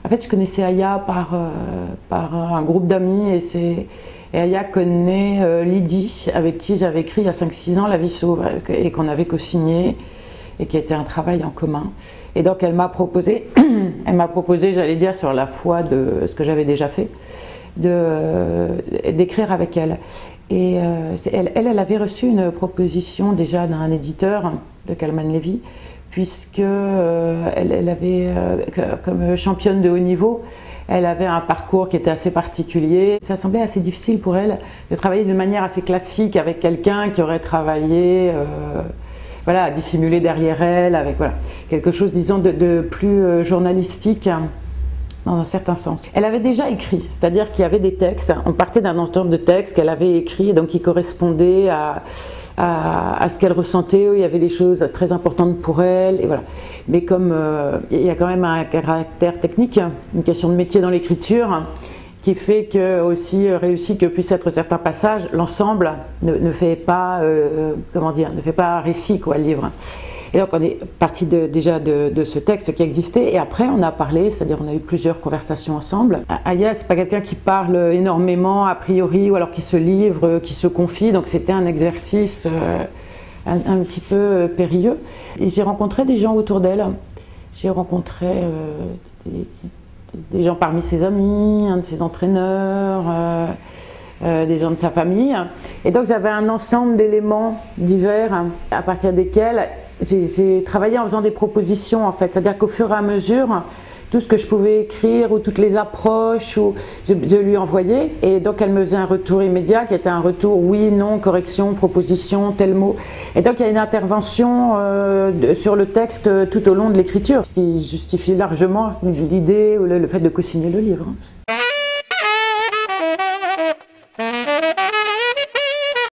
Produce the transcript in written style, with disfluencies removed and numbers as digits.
En fait, je connaissais Aya par un groupe d'amis et Aya connaît Lydie, avec qui j'avais écrit il y a 5-6 ans La vie sauve et qu'on avait co-signé et qui a été un travail en commun. Et donc elle m'a proposé, j'allais dire sur la foi de ce que j'avais déjà fait, d'écrire avec elle. Et elle avait reçu une proposition déjà d'un éditeur, de Calman Levy, puisque elle avait, comme championne de haut niveau, elle avait un parcours qui était assez particulier. Ça semblait assez difficile pour elle de travailler d'une manière assez classique avec quelqu'un qui aurait travaillé voilà, à dissimuler derrière elle, avec voilà, quelque chose, disons, de plus journalistique dans un certain sens. Elle avait déjà écrit, c'est-à-dire qu'il y avait des textes, on partait d'un ensemble de textes qu'elle avait écrits, donc qui correspondaient à ce qu'elle ressentait, où il y avait des choses très importantes pour elle, et voilà. Mais comme il y a quand même un caractère technique, une question de métier dans l'écriture, qui fait que, aussi réussi que puissent être certains passages, l'ensemble ne fait pas, comment dire, ne fait pas un récit, quoi, le livre. Et donc on est parti déjà de ce texte qui existait, et après on a parlé, c'est-à-dire on a eu plusieurs conversations ensemble. Aya, c'est pas quelqu'un qui parle énormément a priori, ou alors qui se livre, qui se confie, donc c'était un exercice un petit peu périlleux. Et j'ai rencontré des gens autour d'elle. J'ai rencontré des gens parmi ses amis, un de ses entraîneurs, des gens de sa famille. Et donc j'avais un ensemble d'éléments divers à partir desquels j'ai travaillé en faisant des propositions, en fait. C'est-à-dire qu'au fur et à mesure, tout ce que je pouvais écrire ou toutes les approches, je lui envoyais. Et donc elle me faisait un retour immédiat qui était un retour oui, non, correction, proposition, tel mot. Et donc il y a une intervention sur le texte tout au long de l'écriture, ce qui justifie largement l'idée ou le fait de co-signer le livre.